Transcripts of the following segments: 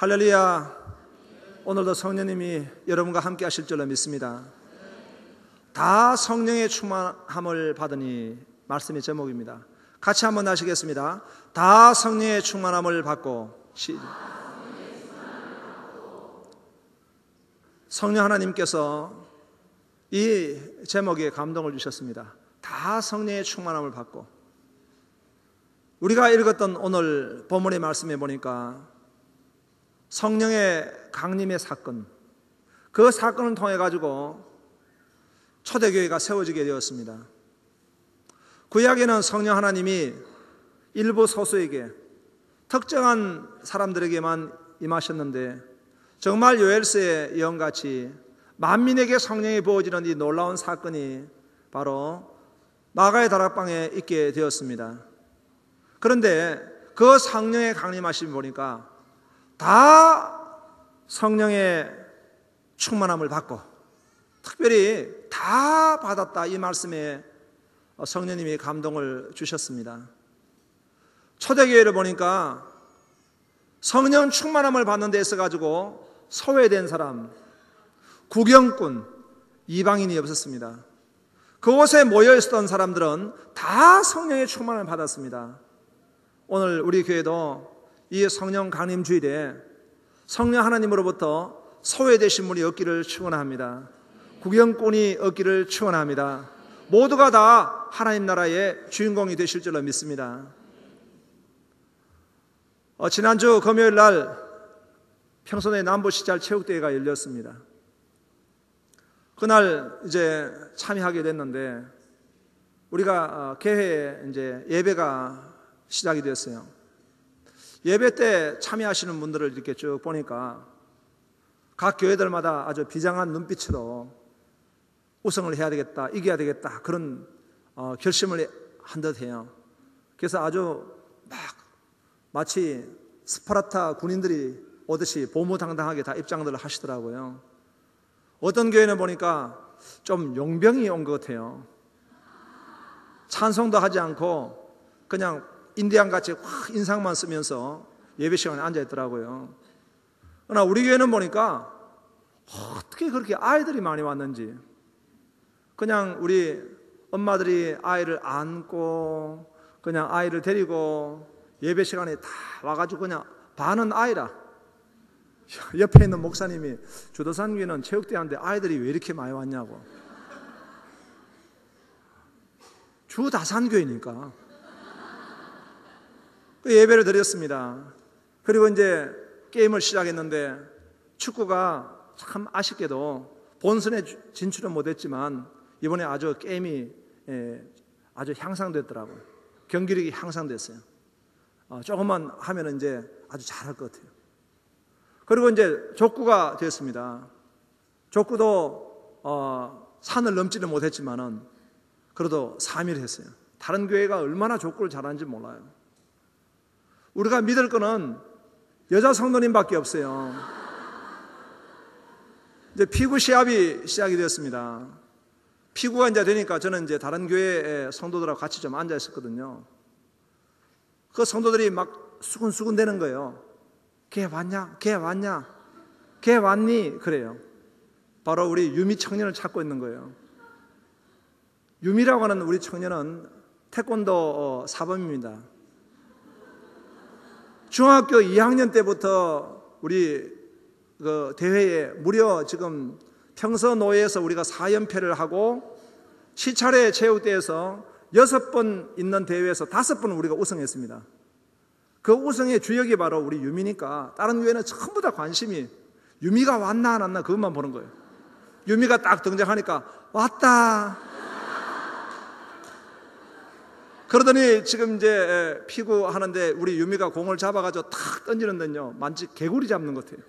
할렐루야. 오늘도 성령님이 여러분과 함께 하실 줄로 믿습니다. 다 성령의 충만함을 받으니 말씀의 제목입니다. 같이 한번 하시겠습니다. 다 성령의 충만함을 받고. 성령 하나님께서 이 제목에 감동을 주셨습니다. 다 성령의 충만함을 받고. 우리가 읽었던 오늘 본문의 말씀에 보니까 성령의 강림의 사건, 그 사건을 통해 가지고 초대교회가 세워지게 되었습니다. 구약에는 성령 하나님이 일부 소수에게, 특정한 사람들에게만 임하셨는데 정말 요엘서의 예언같이 만민에게 성령이 부어지는 이 놀라운 사건이 바로 마가의 다락방에 있게 되었습니다. 그런데 그 성령의 강림하심을 보니까 다 성령의 충만함을 받고, 특별히 다 받았다, 이 말씀에 성령님이 감동을 주셨습니다. 초대교회를 보니까 성령 충만함을 받는 데 있어 가지고 소외된 사람, 구경꾼, 이방인이 없었습니다. 그곳에 모여 있었던 사람들은 다 성령의 충만을 받았습니다. 오늘 우리 교회도 이 성령 강림 주일에 성령 하나님으로부터 소외되신 분이 없기를 축원합니다. 구경꾼이 없기를 축원합니다. 모두가 다 하나님 나라의 주인공이 되실 줄로 믿습니다. 지난주 금요일 날 평촌의 남부시찰 체육대회가 열렸습니다. 그날 이제 참여하게 됐는데 우리가 개회에 이제 예배가 시작이 됐어요. 예배 때 참여하시는 분들을 이렇게 쭉 보니까 각 교회들마다 아주 비장한 눈빛으로 우승을 해야 되겠다, 이겨야 되겠다, 그런 결심을 한 듯해요. 그래서 아주 마치 스파르타 군인들이 오듯이 보무당당하게 다 입장들을 하시더라고요. 어떤 교회는 보니까 좀 용병이 온 것 같아요. 찬송도 하지 않고 그냥 인디안같이 확 인상만 쓰면서 예배 시간에 앉아있더라고요. 그러나 우리 교회는 보니까 어떻게 그렇게 아이들이 많이 왔는지, 그냥 우리 엄마들이 아이를 안고 그냥 아이를 데리고 예배 시간에 다 와가지고 그냥 반은 아이라. 옆에 있는 목사님이 주도산교회는 체육대회인데 아이들이 왜 이렇게 많이 왔냐고. 주다산교회니까. 예배를 드렸습니다. 그리고 이제 게임을 시작했는데 축구가 참 아쉽게도 본선에 진출은 못했지만 이번에 아주 게임이 아주 향상됐더라고요. 경기력이 향상됐어요. 조금만 하면 이제 아주 잘할 것 같아요. 그리고 이제 족구가 됐습니다. 족구도 산을 넘지는 못했지만은 그래도 3위를 했어요. 다른 교회가 얼마나 족구를 잘하는지 몰라요. 우리가 믿을 거는 여자 성도님밖에 없어요. 이제 피구 시합이 시작이 되었습니다. 피구가 이제 되니까 저는 이제 다른 교회 성도들하고 같이 좀 앉아 있었거든요. 그 성도들이 막 수근수근 되는 거예요. 걔 왔냐? 걔 왔냐? 걔 왔니? 그래요. 바로 우리 유미 청년을 찾고 있는 거예요. 유미라고 하는 우리 청년은 태권도 사범입니다. 중학교 2학년 때부터 우리 그 대회에 무려 지금 평서노예에서 우리가 4연패를 하고 시찰의 체육대회에서 6번 있는 대회에서 5번 우리가 우승했습니다. 그 우승의 주역이 바로 우리 유미니까 다른 교회는 전부 다 관심이 유미가 왔나 안 왔나 그것만 보는 거예요. 유미가 딱 등장하니까 왔다. 그러더니 지금 이제 피구 하는데 우리 유미가 공을 잡아가지고 탁 던지는데요, 만지 개구리 잡는 것 같아요.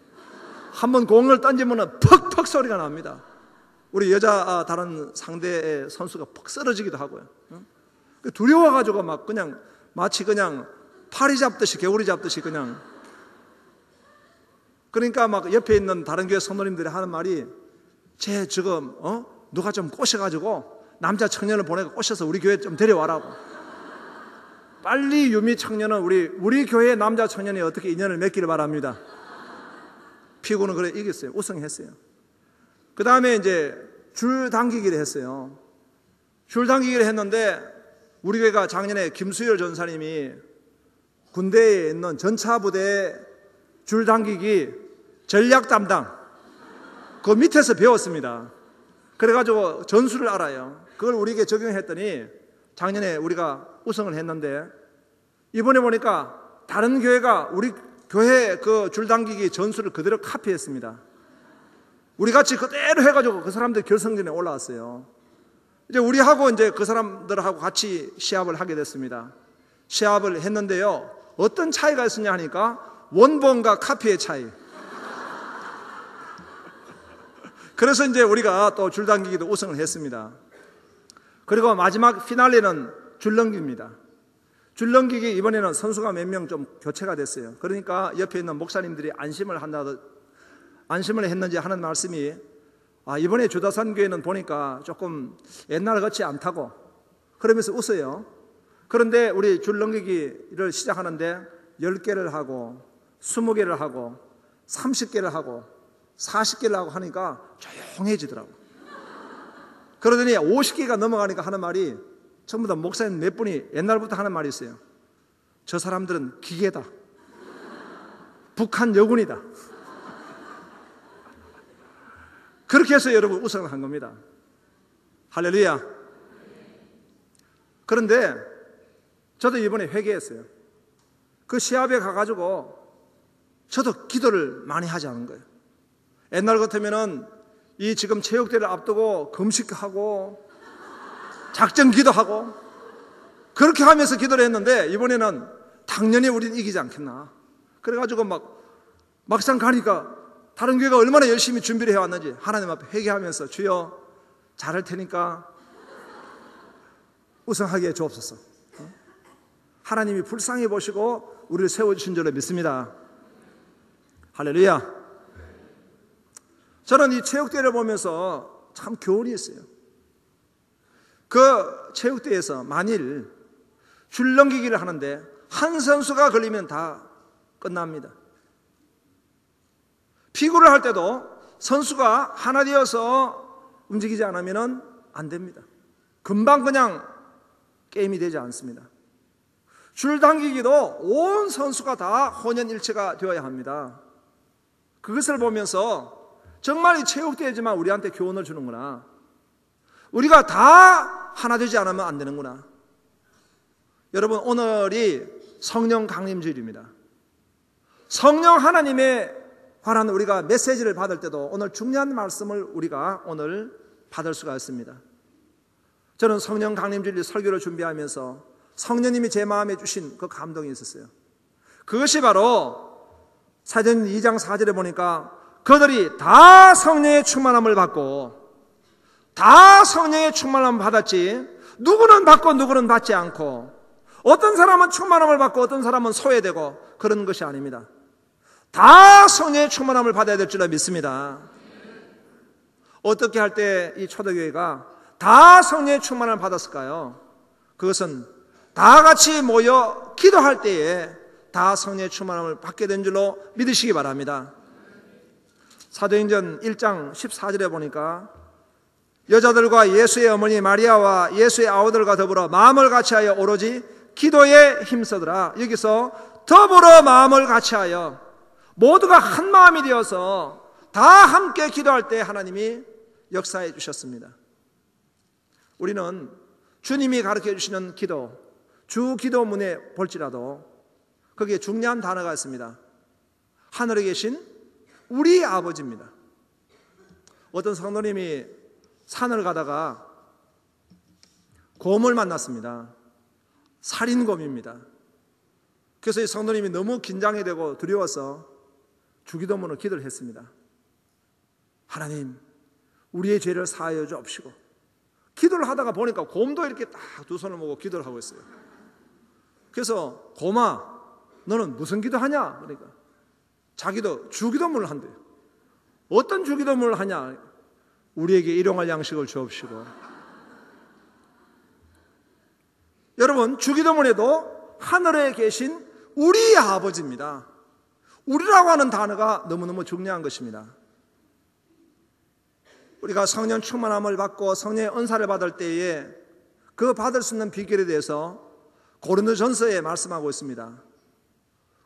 한번 공을 던지면 퍽퍽 소리가 납니다. 우리 여자 다른 상대 선수가 퍽 쓰러지기도 하고요. 두려워가지고 막 그냥 마치 그냥 파리 잡듯이 개구리 잡듯이 그냥. 그러니까 막 옆에 있는 다른 교회 성도님들이 하는 말이, 쟤 지금 누가 좀 꼬셔가지고 남자 청년을 보내고 꼬셔서 우리 교회 좀 데려와라고. 빨리 유미 청년은 우리 교회 남자 청년이 어떻게 인연을 맺기를 바랍니다. 피구는 그래 이겼어요. 우승했어요. 그 다음에 이제 줄 당기기를 했어요. 줄 당기기를 했는데 우리 교회가 작년에 김수열 전사님이 군대에 있는 전차부대 줄 당기기 전략 담당 그 밑에서 배웠습니다. 그래가지고 전술을 알아요. 그걸 우리에게 적용했더니 작년에 우리가 우승을 했는데 이번에 보니까 다른 교회가 우리 교회 그 줄당기기 전술을 그대로 카피했습니다. 우리 같이 그대로 해가지고 그 사람들 결승전에 올라왔어요. 이제 우리하고 이제 그 사람들하고 같이 시합을 하게 됐습니다. 시합을 했는데요. 어떤 차이가 있었냐 하니까 원본과 카피의 차이. 그래서 이제 우리가 또 줄당기기도 우승을 했습니다. 그리고 마지막 피날레는 줄넘기입니다. 줄넘기기 이번에는 선수가 몇 명 좀 교체가 됐어요. 그러니까 옆에 있는 목사님들이 안심을 했는지 하는 말씀이 이번에 주다산 교회는 보니까 조금 옛날 같지 않다고 그러면서 웃어요. 그런데 우리 줄넘기기를 시작하는데 10개를 하고 20개를 하고 30개를 하고 40개를 하고 하니까 조용해지더라고. 그러더니 50개가 넘어가니까 하는 말이 전부 다 목사님 몇 분이 옛날부터 하는 말이 있어요. 저 사람들은 기계다. 북한 여군이다. 그렇게 해서 여러분 우승을 한 겁니다. 할렐루야. 그런데 저도 이번에 회개했어요. 그 시합에 가가지고 저도 기도를 많이 하지 않은 거예요. 옛날 같으면은 이 지금 체육대회를 앞두고 금식하고 작전 기도하고 그렇게 하면서 기도를 했는데 이번에는 당연히 우리는 이기지 않겠나. 그래가지고 막상 가니까 다른 교회가 얼마나 열심히 준비를 해왔는지 하나님 앞에 회개하면서 주여 잘할 테니까 우승하게 해 주옵소서. 하나님이 불쌍히 보시고 우리를 세워주신 줄로 믿습니다. 할렐루야. 저는 이 체육대회를 보면서 참 교훈이 있어요. 그 체육대회에서 만일 줄넘기기를 하는데 한 선수가 걸리면 다 끝납니다. 피구를 할 때도 선수가 하나 되어서 움직이지 않으면 안 됩니다. 금방 그냥 게임이 되지 않습니다. 줄당기기도 온 선수가 다 혼연일체가 되어야 합니다. 그것을 보면서 정말 이 체육대회지만 우리한테 교훈을 주는구나. 우리가 다 하나 되지 않으면 안 되는구나. 여러분, 오늘이 성령 강림주일입니다. 성령 하나님에 관한 우리가 메시지를 받을 때도 오늘 중요한 말씀을 우리가 오늘 받을 수가 있습니다. 저는 성령 강림주일 설교를 준비하면서 성령님이 제 마음에 주신 그 감동이 있었어요. 그것이 바로 사도행전 2장 4절에 보니까 그들이 다 성령의 충만함을 받고 다 성령의 충만함을 받았지 누구는 받고 누구는 받지 않고 어떤 사람은 충만함을 받고 어떤 사람은 소외되고 그런 것이 아닙니다. 다 성령의 충만함을 받아야 될 줄로 믿습니다. 어떻게 할 때 이 초대교회가 다 성령의 충만함을 받았을까요? 그것은 다 같이 모여 기도할 때에 다 성령의 충만함을 받게 된 줄로 믿으시기 바랍니다. 사도행전 1장 14절에 보니까 여자들과 예수의 어머니 마리아와 예수의 아우들과 더불어 마음을 같이하여 오로지 기도에 힘쓰더라. 여기서 더불어 마음을 같이하여 모두가 한 마음이 되어서 다 함께 기도할 때 하나님이 역사해 주셨습니다. 우리는 주님이 가르쳐 주시는 기도, 주 기도문에 볼지라도 거기에 중요한 단어가 있습니다. 하늘에 계신 우리 아버지입니다. 어떤 성도님이 산을 가다가 곰을 만났습니다. 살인곰입니다. 그래서 이 성도님이 너무 긴장이 되고 두려워서 주기도문을 기도를 했습니다. 하나님, 우리의 죄를 사하여 주옵시고. 기도를 하다가 보니까 곰도 이렇게 딱 두 손을 모으고 기도를 하고 있어요. 그래서 곰아, 너는 무슨 기도하냐? 그러니까 자기도 주기도문을 한대요. 어떤 주기도문을 하냐? 우리에게 일용할 양식을 주옵시고. 여러분, 주기도문에도 하늘에 계신 우리 아버지입니다. 우리라고 하는 단어가 너무너무 중요한 것입니다. 우리가 성령 충만함을 받고 성령의 은사를 받을 때에 그 받을 수 있는 비결에 대해서 고린도전서에 말씀하고 있습니다.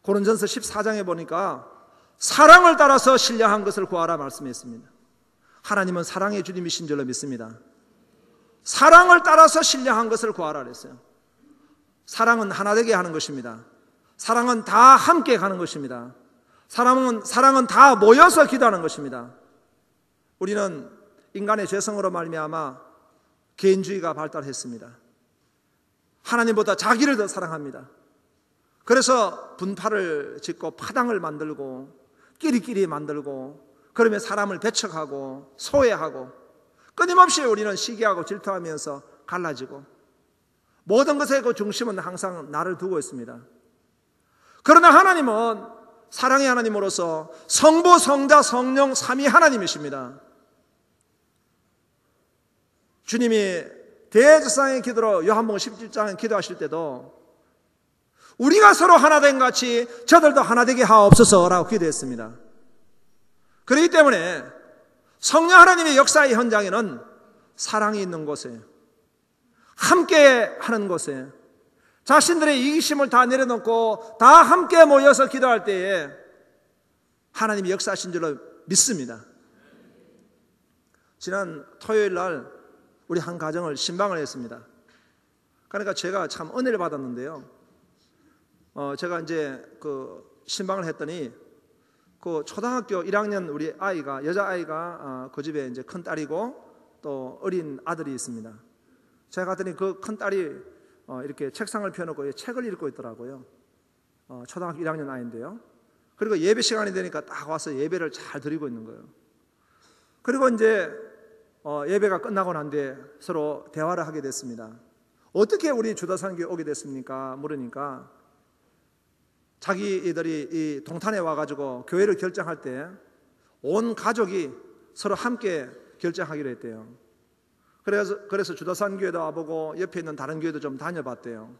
고린도전서 14장에 보니까 사랑을 따라서 신령한 것을 구하라 말씀했습니다. 하나님은 사랑의 주님이신 줄로 믿습니다. 사랑을 따라서 신령한 것을 구하라 그랬어요. 사랑은 하나 되게 하는 것입니다. 사랑은 다 함께 가는 것입니다. 사랑은 다 모여서 기도하는 것입니다. 우리는 인간의 죄성으로 말미암아 개인주의가 발달했습니다. 하나님보다 자기를 더 사랑합니다. 그래서 분파를 짓고 파당을 만들고 끼리끼리 만들고 그러면 사람을 배척하고 소외하고 끊임없이 우리는 시기하고 질투하면서 갈라지고 모든 것의 그 중심은 항상 나를 두고 있습니다. 그러나 하나님은 사랑의 하나님으로서 성부, 성자, 성령 삼위 하나님이십니다. 주님이 대제사장의 기도로 요한복음 17장에 기도하실 때도 우리가 서로 하나 된 같이 저들도 하나 되게 하옵소서라고 기도했습니다. 그렇기 때문에 성령 하나님의 역사의 현장에는 사랑이 있는 곳에 함께 하는 곳에 자신들의 이기심을 다 내려놓고 다 함께 모여서 기도할 때에 하나님이 역사하신 줄로 믿습니다. 지난 토요일 날 우리 한 가정을 신방을 했습니다. 그러니까 제가 참 은혜를 받았는데요. 제가 이제 그 신방을 했더니 그 초등학교 1학년 우리 아이가 여자아이가 그 집에 이제 큰 딸이고 또 어린 아들이 있습니다. 제가 갔더니 그 큰 딸이 이렇게 책상을 펴놓고 책을 읽고 있더라고요. 초등학교 1학년 아이인데요. 그리고 예배 시간이 되니까 딱 와서 예배를 잘 드리고 있는 거예요. 그리고 이제 예배가 끝나고 난 뒤에 서로 대화를 하게 됐습니다. 어떻게 우리 주다산교에 오게 됐습니까? 물으니까 자기들이 이 동탄에 와가지고 교회를 결정할 때 온 가족이 서로 함께 결정하기로 했대요. 그래서 주다산교회도 와보고 옆에 있는 다른 교회도 좀 다녀봤대요.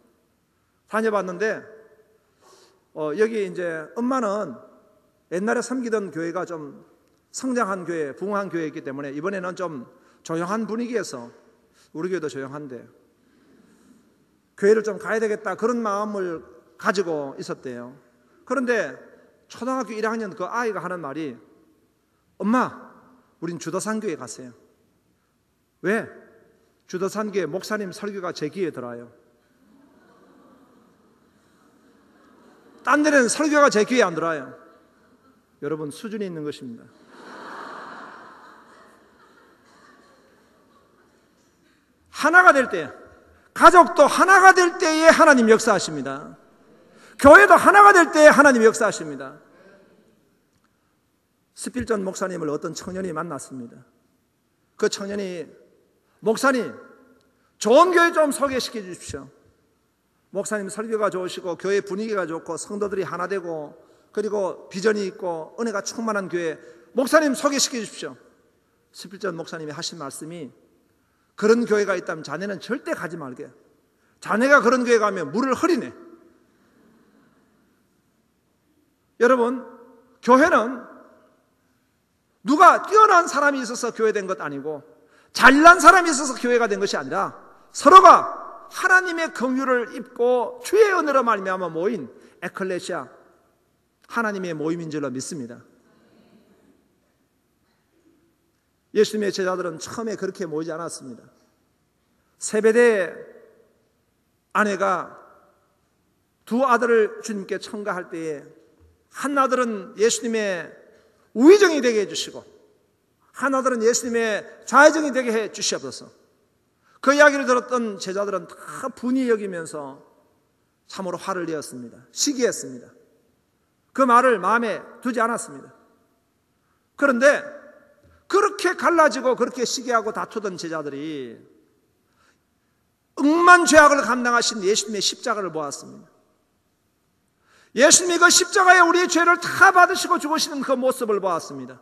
다녀봤는데 여기 이제 엄마는 옛날에 섬기던 교회가 좀 성장한 교회, 부흥한 교회이기 때문에 이번에는 좀 조용한 분위기에서 우리 교회도 조용한데 교회를 좀 가야 되겠다 그런 마음을 가지고 있었대요. 그런데 초등학교 1학년 그 아이가 하는 말이 엄마, 우린 주도산교회 갔어요. 왜? 주도산교회 목사님 설교가 제 귀에 들어와요. 딴 데는 설교가 제 귀에 안 들어와요. 여러분 수준이 있는 것입니다. 하나가 될 때, 가족도 하나가 될 때에 하나님 역사하십니다. 교회도 하나가 될 때에 하나님 역사하십니다. 스필전 목사님을 어떤 청년이 만났습니다. 그 청년이 목사님, 좋은 교회 좀 소개시켜 주십시오. 목사님 설교가 좋으시고 교회 분위기가 좋고 성도들이 하나 되고 그리고 비전이 있고 은혜가 충만한 교회 목사님 소개시켜 주십시오. 스필전 목사님이 하신 말씀이 그런 교회가 있다면 자네는 절대 가지 말게. 자네가 그런 교회 가면 물을 흐리네. 여러분, 교회는 누가 뛰어난 사람이 있어서 교회된 것 아니고 잘난 사람이 있어서 교회가 된 것이 아니라 서로가 하나님의 긍휼을 입고 주의 은혜로 말미암아 모인 에클레시아, 하나님의 모임인 줄로 믿습니다. 예수님의 제자들은 처음에 그렇게 모이지 않았습니다. 세베대의 아내가 두 아들을 주님께 청가할 때에 한 아들은 예수님의 우의정이 되게 해주시고 한 아들은 예수님의 좌의정이 되게 해 주시옵소서. 그 이야기를 들었던 제자들은 다 분이 여기면서 참으로 화를 내었습니다. 시기했습니다. 그 말을 마음에 두지 않았습니다. 그런데 그렇게 갈라지고 그렇게 시기하고 다투던 제자들이 억만죄악을 감당하신 예수님의 십자가를 보았습니다. 예수님이 그 십자가에 우리의 죄를 다 받으시고 죽으시는 그 모습을 보았습니다.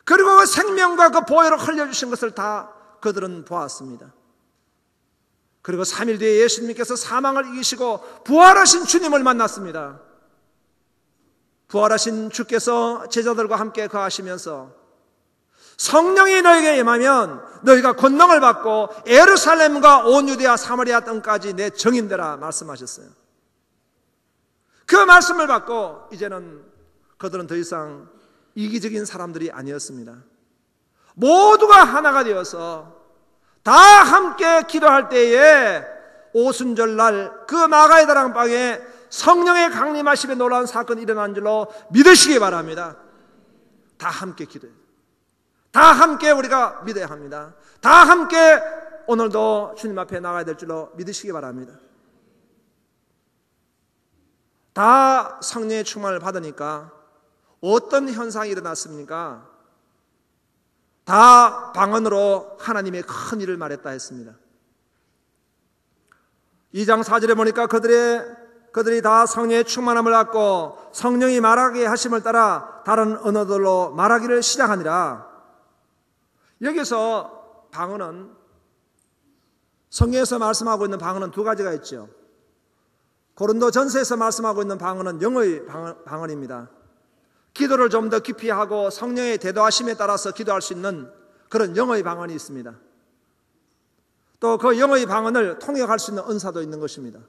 그리고 그 생명과 그 보혈을 흘려주신 것을 다 그들은 보았습니다. 그리고 3일 뒤에 예수님께서 사망을 이기시고 부활하신 주님을 만났습니다. 부활하신 주께서 제자들과 함께 거하시면서 성령이 너에게 임하면 너희가 권능을 받고 예루살렘과 온 유대와 사마리아 땅까지 내 증인되라 말씀하셨어요. 그 말씀을 받고 이제는 그들은 더 이상 이기적인 사람들이 아니었습니다. 모두가 하나가 되어서 다 함께 기도할 때에 오순절날 그 마가의 다락방에 성령의 강림하심에 놀라운 사건이 일어난 줄로 믿으시기 바랍니다. 다 함께 기도해요. 다 함께 우리가 믿어야 합니다. 다 함께 오늘도 주님 앞에 나가야 될 줄로 믿으시기 바랍니다. 다 성령의 충만을 받으니까 어떤 현상이 일어났습니까? 다 방언으로 하나님의 큰 일을 말했다 했습니다. 2장 4절에 보니까 그들이 다 성령의 충만함을 받고 성령이 말하게 하심을 따라 다른 언어들로 말하기를 시작하니라. 여기서 방언은, 성경에서 말씀하고 있는 방언은 두 가지가 있죠. 고린도 전서에서 말씀하고 있는 방언은 영의 방언입니다. 기도를 좀 더 깊이 하고 성령의 대도하심에 따라서 기도할 수 있는 그런 영의 방언이 있습니다. 또 그 영의 방언을 통역할 수 있는 은사도 있는 것입니다.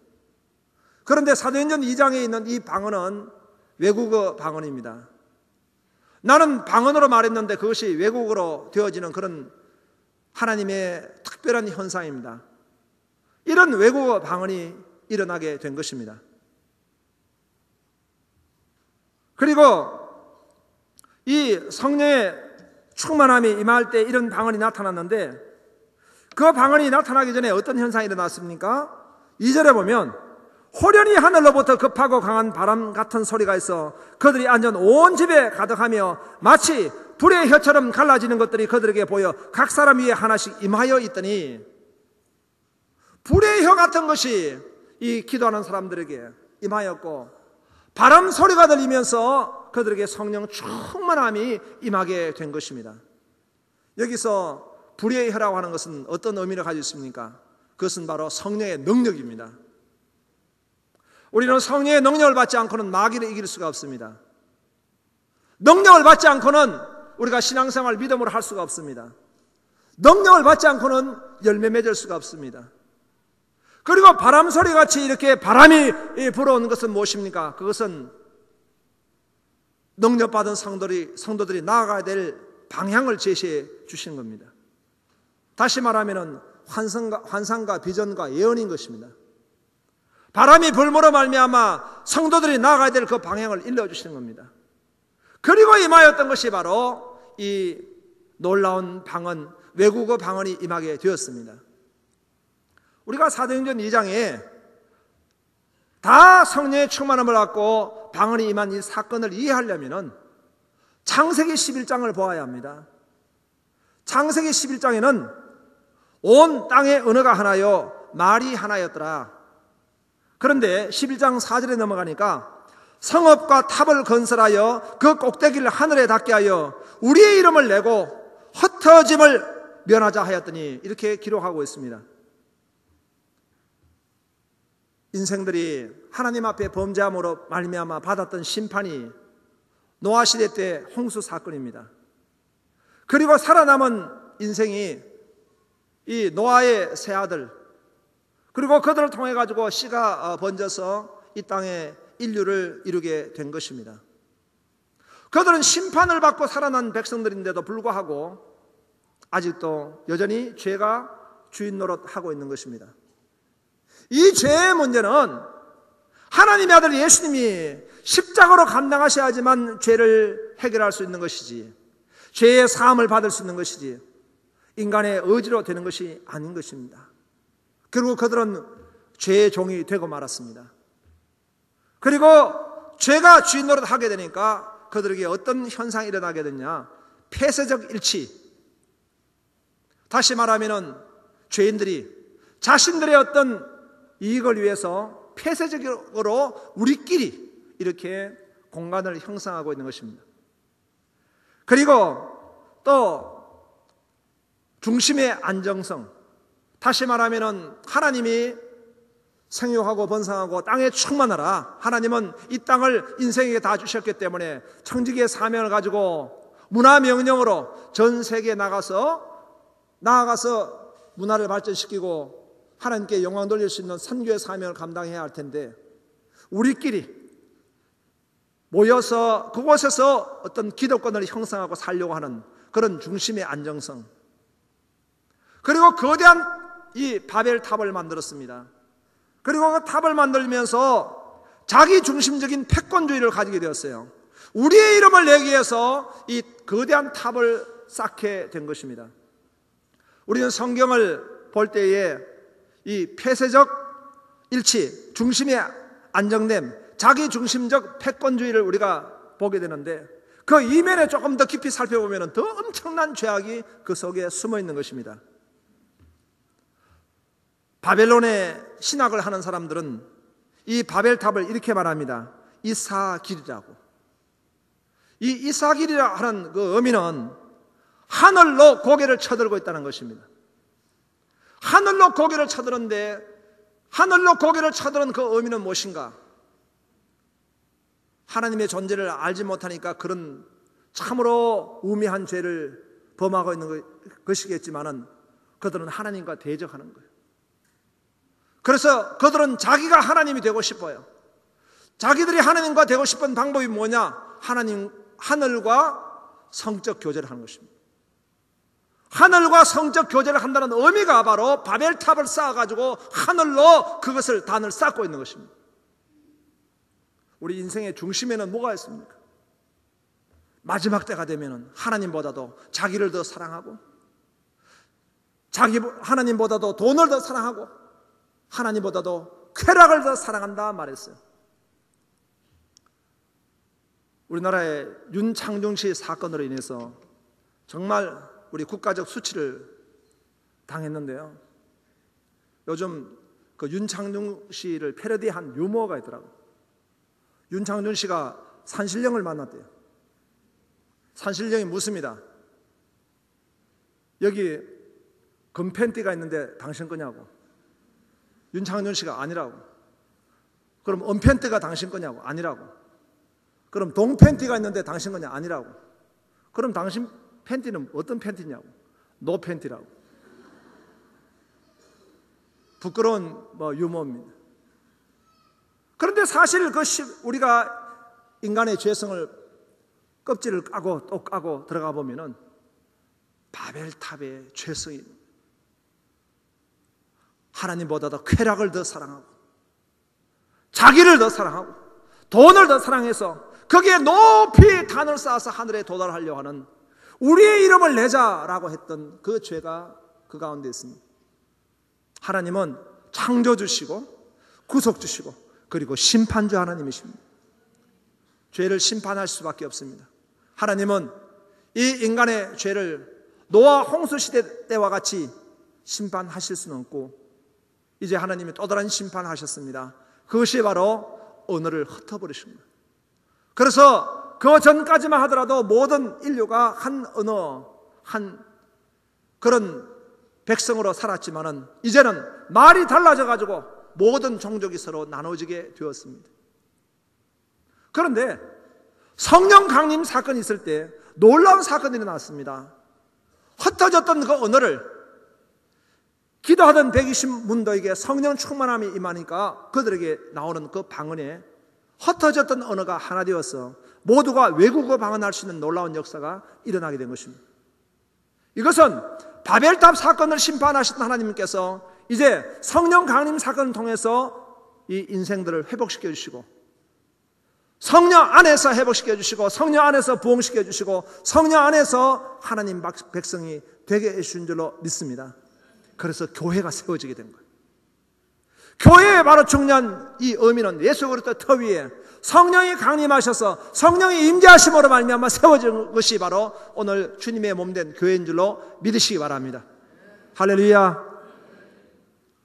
그런데 사도행전 2장에 있는 이 방언은 외국어 방언입니다. 나는 방언으로 말했는데 그것이 외국어로 되어지는 그런 하나님의 특별한 현상입니다. 이런 외국어 방언이 일어나게 된 것입니다. 그리고 이 성령의 충만함이 임할 때 이런 방언이 나타났는데, 그 방언이 나타나기 전에 어떤 현상이 일어났습니까? 2절에 보면 호련히 하늘로부터 급하고 강한 바람 같은 소리가 있어 그들이 앉은 온 집에 가득하며 마치 불의 혀처럼 갈라지는 것들이 그들에게 보여 각 사람 위에 하나씩 임하여 있더니, 불의 혀 같은 것이 이 기도하는 사람들에게 임하였고 바람 소리가 들리면서 그들에게 성령 충만함이 임하게 된 것입니다. 여기서 불의 혀라고 하는 것은 어떤 의미를 가지고 있습니까? 그것은 바로 성령의 능력입니다. 우리는 성령의 능력을 받지 않고는 마귀를 이길 수가 없습니다. 능력을 받지 않고는 우리가 신앙생활 믿음으로 할 수가 없습니다. 능력을 받지 않고는 열매 맺을 수가 없습니다. 그리고 바람 소리같이 이렇게 바람이 불어오는 것은 무엇입니까? 그것은 능력받은 성도들이 나아가야 될 방향을 제시해 주시는 겁니다. 다시 말하면 환상과 비전과 예언인 것입니다. 바람이 불므로 말미암아 성도들이 나아가야 될 그 방향을 일러주시는 겁니다. 그리고 임하였던 것이 바로 이 놀라운 방언, 외국어 방언이 임하게 되었습니다. 우리가 사도행전 2장에 다 성령의 충만함을 받고 방언이 임한 이 사건을 이해하려면 창세기 11장을 보아야 합니다. 창세기 11장에는 온 땅의 언어가 하나요 말이 하나였더라. 그런데 11장 4절에 넘어가니까 성읍과 탑을 건설하여 그 꼭대기를 하늘에 닿게 하여 우리의 이름을 내고 흩어짐을 면하자 하였더니, 이렇게 기록하고 있습니다. 인생들이 하나님 앞에 범죄함으로 말미암아 받았던 심판이 노아 시대 때 홍수 사건입니다. 그리고 살아남은 인생이 이 노아의 세 아들, 그리고 그들을 통해 가지고 씨가 번져서 이 땅에 인류를 이루게 된 것입니다. 그들은 심판을 받고 살아난 백성들인데도 불구하고 아직도 여전히 죄가 주인 노릇하고 있는 것입니다. 이 죄의 문제는 하나님의 아들 예수님이 십자가로 감당하셔야지만 죄를 해결할 수 있는 것이지, 죄의 사함을 받을 수 있는 것이지 인간의 의지로 되는 것이 아닌 것입니다. 그리고 그들은 죄의 종이 되고 말았습니다. 그리고 죄가 주인 노릇하게 되니까 그들에게 어떤 현상이 일어나게 됐냐? 폐쇄적 일치. 다시 말하면 죄인들이 자신들의 어떤 이익을 위해서 폐쇄적으로 우리끼리 이렇게 공간을 형성하고 있는 것입니다. 그리고 또 중심의 안정성, 다시 말하면 하나님이 생육하고 번성하고 땅에 충만하라. 하나님은 이 땅을 인생에게 다 주셨기 때문에 청지기의 사명을 가지고 문화 명령으로 전 세계에 나가서 문화를 발전시키고 하나님께 영광 돌릴 수 있는 선교의 사명을 감당해야 할 텐데, 우리끼리 모여서 그곳에서 어떤 기득권을 형성하고 살려고 하는 그런 중심의 안정성, 그리고 거대한 이 바벨탑을 만들었습니다. 그리고 그 탑을 만들면서 자기 중심적인 패권주의를 가지게 되었어요. 우리의 이름을 내기 위해서 이 거대한 탑을 쌓게 된 것입니다. 우리는 성경을 볼 때에 이 폐쇄적 일치, 중심의 안정됨, 자기 중심적 패권주의를 우리가 보게 되는데, 그 이면에 조금 더 깊이 살펴보면 더 엄청난 죄악이 그 속에 숨어 있는 것입니다. 바벨론의 신학을 하는 사람들은 이 바벨탑을 이렇게 말합니다. 이사길이라고. 이 이사길이라 하는 그 의미는 하늘로 고개를 쳐들고 있다는 것입니다. 하늘로 고개를 쳐드는데, 하늘로 고개를 쳐드는 그 의미는 무엇인가? 하나님의 존재를 알지 못하니까 그런 참으로 우매한 죄를 범하고 있는 것이겠지만은, 그들은 하나님과 대적하는 거예요. 그래서 그들은 자기가 하나님이 되고 싶어요. 자기들이 하나님과 되고 싶은 방법이 뭐냐? 하늘과 성적 교제를 하는 것입니다. 하늘과 성적 교제를 한다는 의미가 바로 바벨탑을 쌓아가지고 하늘로 그것을 단을 쌓고 있는 것입니다. 우리 인생의 중심에는 뭐가 있습니까? 마지막 때가 되면 하나님보다도 자기를 더 사랑하고, 하나님보다도 돈을 더 사랑하고, 하나님보다도 쾌락을 더 사랑한다 말했어요. 우리나라의 윤창중 씨 사건으로 인해서 정말 우리 국가적 수치를 당했는데요. 요즘 그 윤창중 씨를 패러디한 유머가 있더라고요. 윤창중 씨가 산신령을 만났대요. 산신령이 묻습니다. 여기 금팬티가 있는데 당신 거냐고. 윤창중 씨가 아니라고. 그럼 은팬티가 당신 거냐고. 아니라고. 그럼 동팬티가 있는데 당신 거냐. 아니라고. 그럼 당신 팬티는 어떤 팬티냐고. 노팬티라고. 부끄러운 유머입니다. 그런데 사실 우리가 인간의 죄성을 껍질을 까고 또 까고 들어가 보면은 바벨탑의 죄성이 하나님보다도 쾌락을 더 사랑하고, 자기를 더 사랑하고, 돈을 더 사랑해서 거기에 높이 단을 쌓아서 하늘에 도달하려고 하는, 우리의 이름을 내자라고 했던 그 죄가 그 가운데 있습니다. 하나님은 창조주시고 구속주시고 그리고 심판주 하나님이십니다. 죄를 심판할 수밖에 없습니다. 하나님은 이 인간의 죄를 노아 홍수 시대 때와 같이 심판하실 수는 없고, 이제 하나님이 또 다른 심판하셨습니다. 그것이 바로 언어를 흩어버리신 거예요. 그래서 그 전까지만 하더라도 모든 인류가 한 언어, 한 그런 백성으로 살았지만은 이제는 말이 달라져가지고 모든 종족이 서로 나눠지게 되었습니다. 그런데 성령 강림 사건이 있을 때 놀라운 사건이 일어났습니다. 흩어졌던 그 언어를 기도하던 120문도에게 성령 충만함이 임하니까 그들에게 나오는 그 방언에 흩어졌던 언어가 하나 되어서 모두가 외국어 방언할 수 있는 놀라운 역사가 일어나게 된 것입니다. 이것은 바벨탑 사건을 심판하신 하나님께서 이제 성령 강림 사건을 통해서 이 인생들을 회복시켜 주시고, 성령 안에서 회복시켜 주시고, 성령 안에서 부흥시켜 주시고, 성령 안에서 하나님 백성이 되게 해주신 줄로 믿습니다. 그래서 교회가 세워지게 된 거예요. 교회의 바로 중요한 이 의미는 예수 그리스도 터 위에 성령이 강림하셔서 성령이 임재하심으로 말미암아 세워진 것이 바로 오늘 주님의 몸된 교회인 줄로 믿으시기 바랍니다. 할렐루야.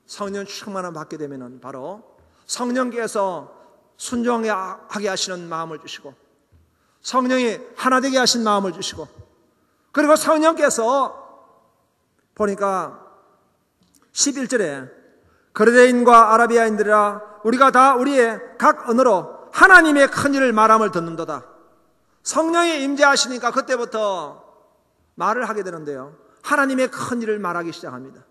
성령 충만함 받게 되면 바로 성령께서 순종하게 하시는 마음을 주시고, 성령이 하나 되게 하신 마음을 주시고, 그리고 성령께서 보니까 11절에 거레인과 아라비아인들이라 우리가 다 우리의 각 언어로 하나님의 큰 일을 말함을 듣는도다. 성령이 임재하시니까 그때부터 말을 하게 되는데요, 하나님의 큰 일을 말하기 시작합니다.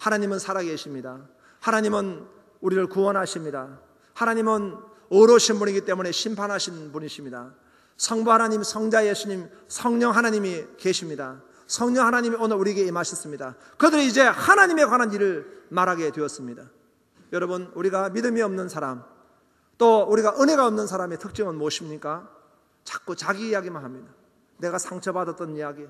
하나님은 살아계십니다. 하나님은 우리를 구원하십니다. 하나님은 의로우신 분이기 때문에 심판하신 분이십니다. 성부 하나님, 성자 예수님, 성령 하나님이 계십니다. 성령 하나님이 오늘 우리에게 임하셨습니다. 그들이 이제 하나님에 관한 일을 말하게 되었습니다. 여러분, 우리가 믿음이 없는 사람, 또 우리가 은혜가 없는 사람의 특징은 무엇입니까? 자꾸 자기 이야기만 합니다. 내가 상처받았던 이야기,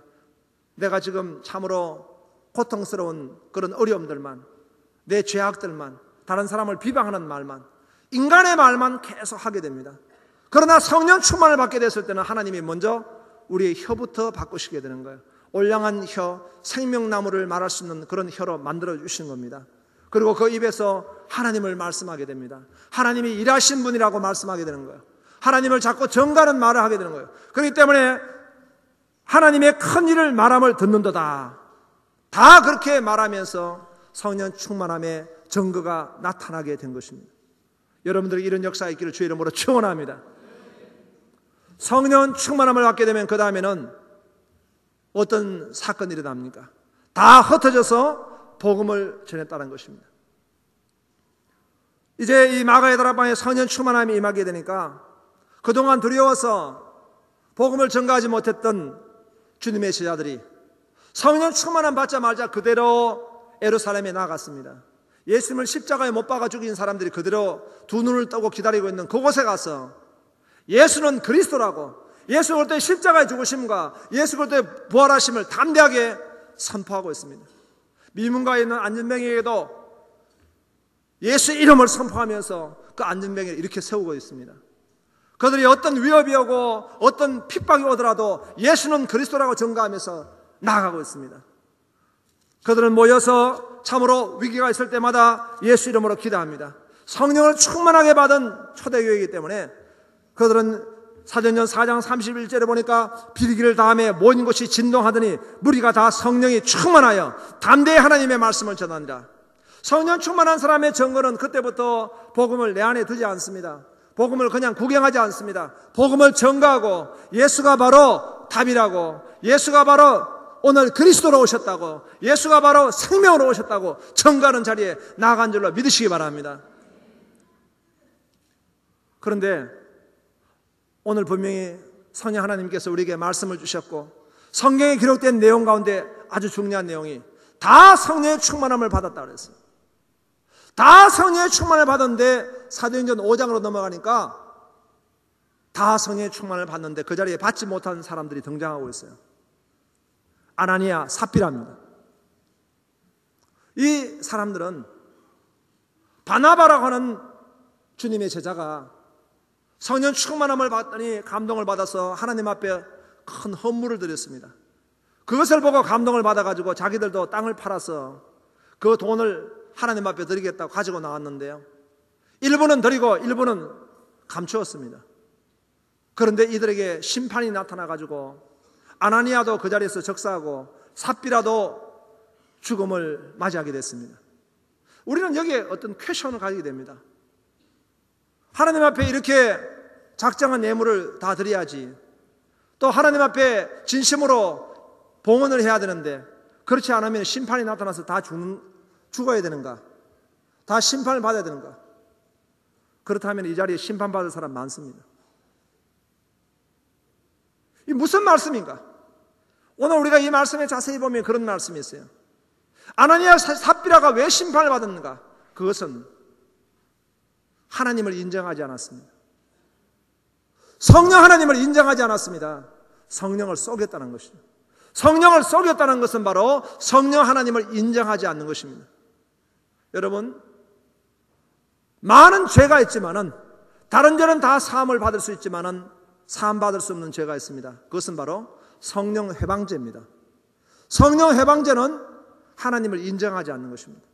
내가 지금 참으로 고통스러운 그런 어려움들만, 내 죄악들만, 다른 사람을 비방하는 말만, 인간의 말만 계속 하게 됩니다. 그러나 성령 충만을 받게 됐을 때는 하나님이 먼저 우리의 혀부터 바꾸시게 되는 거예요. 올량한 혀, 생명나무를 말할 수 있는 그런 혀로 만들어 주신 겁니다. 그리고 그 입에서 하나님을 말씀하게 됩니다. 하나님이 일하신 분이라고 말씀하게 되는 거예요. 하나님을 자꾸 전가하는 말을 하게 되는 거예요. 그렇기 때문에 하나님의 큰 일을 말함을 듣는도다. 다 그렇게 말하면서 성령 충만함의 증거가 나타나게 된 것입니다. 여러분들이 이런 역사가 있기를 주의 이름으로 축원합니다. 성령 충만함을 받게 되면 그 다음에는 어떤 사건이 일어납니까? 다 흩어져서 복음을 전했다는 것입니다. 이제 이 마가의 다락방에 성령 충만함이 임하게 되니까 그동안 두려워서 복음을 전가하지 못했던 주님의 제자들이 성령 충만함 받자마자 그대로 예루살렘에 나갔습니다. 예수님을 십자가에 못 박아 죽인 사람들이 그대로 두 눈을 뜨고 기다리고 있는 그곳에 가서 예수는 그리스도라고, 예수 그때 십자가에 죽으심과 예수 그때 부활하심을 담대하게 선포하고 있습니다. 미문가에 있는 안전병에게도 예수 이름을 선포하면서 그 안전병을 이렇게 세우고 있습니다. 그들이 어떤 위협이 오고 어떤 핍박이 오더라도 예수는 그리스도라고 전가하면서 나아가고 있습니다. 그들은 모여서 참으로 위기가 있을 때마다 예수 이름으로 기도합니다. 성령을 충만하게 받은 초대교회이기 때문에 그들은 사도행전 4장 31절에 보니까 비리기를 다음에 모든 곳이 진동하더니 무리가 다 성령이 충만하여 담대히 하나님의 말씀을 전한다. 성령 충만한 사람의 증거는 그때부터 복음을 내 안에 두지 않습니다. 복음을 그냥 구경하지 않습니다. 복음을 전가하고 예수가 바로 답이라고, 예수가 바로 오늘 그리스도로 오셨다고, 예수가 바로 생명으로 오셨다고 전가하는 자리에 나아간 줄로 믿으시기 바랍니다. 그런데 오늘 분명히 성령 하나님께서 우리에게 말씀을 주셨고 성경에 기록된 내용 가운데 아주 중요한 내용이 다 성령의 충만함을 받았다고 그랬어요. 다 성령의 충만을 받았는데 사도행전 5장으로 넘어가니까 다 성령의 충만을 받는데 그 자리에 받지 못한 사람들이 등장하고 있어요. 아나니아, 삽비라입니다. 이 사람들은 바나바라고 하는 주님의 제자가 성령 충만함을 받더니 감동을 받아서 하나님 앞에 큰 헌물을 드렸습니다. 그것을 보고 감동을 받아가지고 자기들도 땅을 팔아서 그 돈을 하나님 앞에 드리겠다고 가지고 나왔는데요, 일부는 드리고 일부는 감추었습니다. 그런데 이들에게 심판이 나타나가지고 아나니아도 그 자리에서 적사하고 삽비라도 죽음을 맞이하게 됐습니다. 우리는 여기에 어떤 퀘션을 가지게 됩니다. 하나님 앞에 이렇게 작정한 예물을 다 드려야지, 또 하나님 앞에 진심으로 봉헌을 해야 되는데 그렇지 않으면 심판이 나타나서 다 죽어야 되는가? 다 심판을 받아야 되는가? 그렇다면 이 자리에 심판받을 사람 많습니다. 이 무슨 말씀인가? 오늘 우리가 이 말씀에 자세히 보면 그런 말씀이 있어요. 아나니아 삽비라가 왜 심판을 받았는가? 그것은 하나님을 인정하지 않았습니다. 성령 하나님을 인정하지 않았습니다. 성령을 속였다는 것입니다. 성령을 속였다는 것은 바로 성령 하나님을 인정하지 않는 것입니다. 여러분, 많은 죄가 있지만은 다른 죄는 다 사함을 받을 수 있지만은 사함 받을 수 없는 죄가 있습니다. 그것은 바로 성령 회방죄입니다. 성령 회방죄는 하나님을 인정하지 않는 것입니다.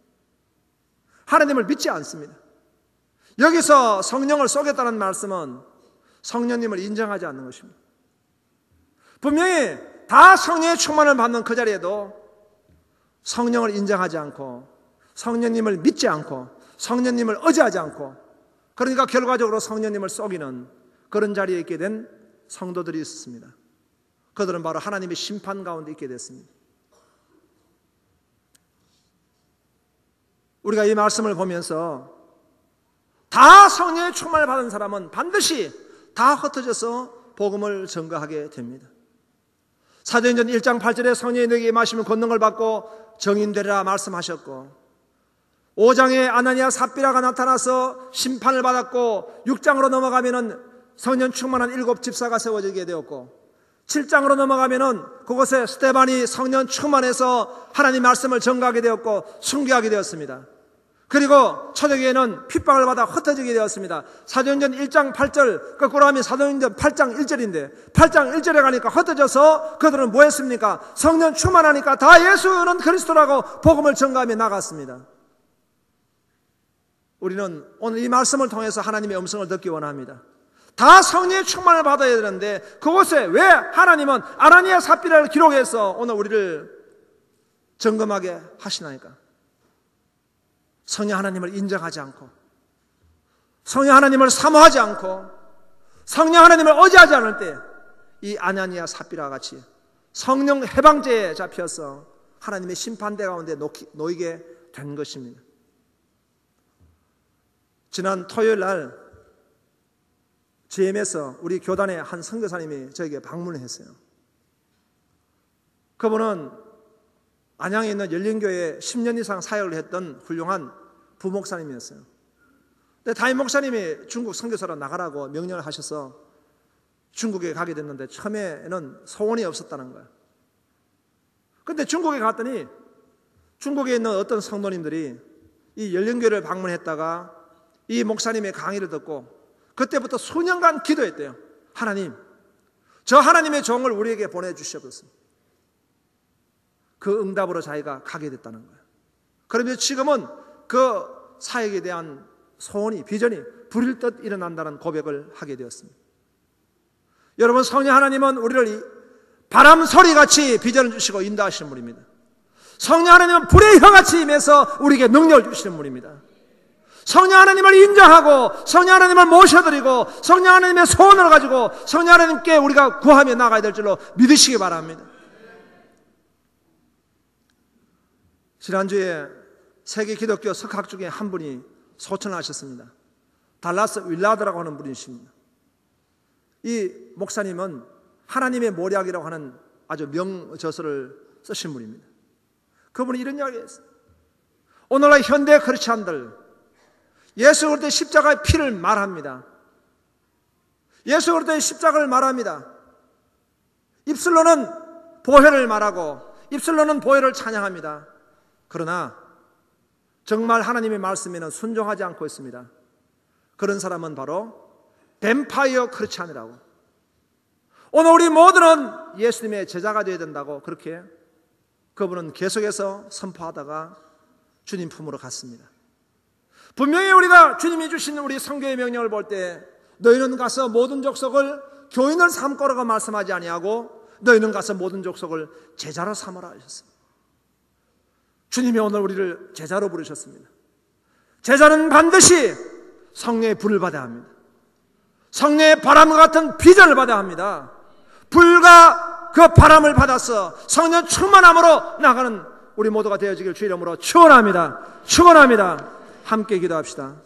하나님을 믿지 않습니다. 여기서 성령을 속였다는 말씀은 성령님을 인정하지 않는 것입니다. 분명히 다 성령의 충만을 받는 그 자리에도 성령을 인정하지 않고 성령님을 믿지 않고 성령님을 의지하지 않고, 그러니까 결과적으로 성령님을 속이는 그런 자리에 있게 된 성도들이 있었습니다. 그들은 바로 하나님의 심판 가운데 있게 됐습니다. 우리가 이 말씀을 보면서 다 성령의 충만을 받은 사람은 반드시 다 흩어져서 복음을 전가하게 됩니다. 사도행전 1장 8절에 성령이 너에게 임하시면 권능을 받고 정인되리라 말씀하셨고, 5장에 아나니아 삽비라가 나타나서 심판을 받았고, 6장으로 넘어가면은 성령 충만한 7 집사가 세워지게 되었고, 7장으로 넘어가면은 그곳에 스데반이 성령 충만해서 하나님 말씀을 전가하게 되었고 순교하게 되었습니다. 그리고 초대교회는 핍박을 받아 흩어지게 되었습니다. 사도행전 1장 8절, 거꾸로 하면 사도행전 8장 1절인데 8장 1절에 가니까 흩어져서 그들은 뭐 했습니까? 성령 충만하니까 다 예수는 그리스도라고 복음을 전가하며 나갔습니다. 우리는 오늘 이 말씀을 통해서 하나님의 음성을 듣기 원합니다. 다 성령의 충만을 받아야 되는데 그곳에 왜 하나님은 아나니아 삽비라를 기록해서 오늘 우리를 점검하게 하시나이까? 성령 하나님을 인정하지 않고, 성령 하나님을 사모하지 않고, 성령 하나님을 의지하지 않을 때 이 아나니아 삽비라와 같이 성령 해방죄에 잡혀서 하나님의 심판대 가운데 놓이게 된 것입니다. 지난 토요일 날 GM에서 우리 교단의 한 선교사님이 저에게 방문을 했어요. 그분은 안양에 있는 열린교회에 10년 이상 사역을 했던 훌륭한 부목사님이었어요. 근데 담임 목사님이 중국 선교사로 나가라고 명령을 하셔서 중국에 가게 됐는데 처음에는 소원이 없었다는 거예요. 근데 중국에 갔더니 중국에 있는 어떤 성도님들이 이 열린교회를 방문했다가 이 목사님의 강의를 듣고 그때부터 수년간 기도했대요. 하나님, 저 하나님의 종을 우리에게 보내주시옵소서. 그 응답으로 자기가 가게 됐다는 거예요. 그러면 지금은 그 사역에 대한 소원이, 비전이 불일 듯 일어난다는 고백을 하게 되었습니다. 여러분, 성령 하나님은 우리를 바람 소리같이 비전을 주시고 인도하시는 분입니다. 성령 하나님은 불의 혀같이 임해서 우리에게 능력을 주시는 분입니다. 성령 하나님을 인정하고 성령 하나님을 모셔드리고 성령 하나님의 소원을 가지고 성령 하나님께 우리가 구하며 나가야 될 줄로 믿으시기 바랍니다. 지난주에 세계 기독교 석학 중에 한 분이 소천하셨습니다. 달라스 윌라드라고 하는 분이십니다. 이 목사님은 하나님의 모략이라고 하는 아주 명저서를 쓰신 분입니다. 그분이 이런 이야기를 했어요. 오늘날 현대 크리스찬들 예수 그리스도의 십자가의 피를 말합니다. 예수 그리스도의 십자가를 말합니다. 입술로는 보혈을 말하고 입술로는 보혈을 찬양합니다. 그러나 정말 하나님의 말씀에는 순종하지 않고 있습니다. 그런 사람은 바로 뱀파이어 크리스찬이라고. 오늘 우리 모두는 예수님의 제자가 되어야 된다고 그렇게 그분은 계속해서 선포하다가 주님 품으로 갔습니다. 분명히 우리가 주님이 주신 우리 성경의 명령을 볼 때 너희는 가서 모든 족속을 교인을 삼고라고 말씀하지 아니하고 너희는 가서 모든 족속을 제자로 삼으라 하셨습니다. 주님이 오늘 우리를 제자로 부르셨습니다. 제자는 반드시 성령의 불을 받아야 합니다. 성령의 바람 같은 비전을 받아야 합니다. 불과 그 바람을 받아서 성령 충만함으로 나가는 우리 모두가 되어지길 주 이름으로 축원합니다. 축원합니다. 함께 기도합시다.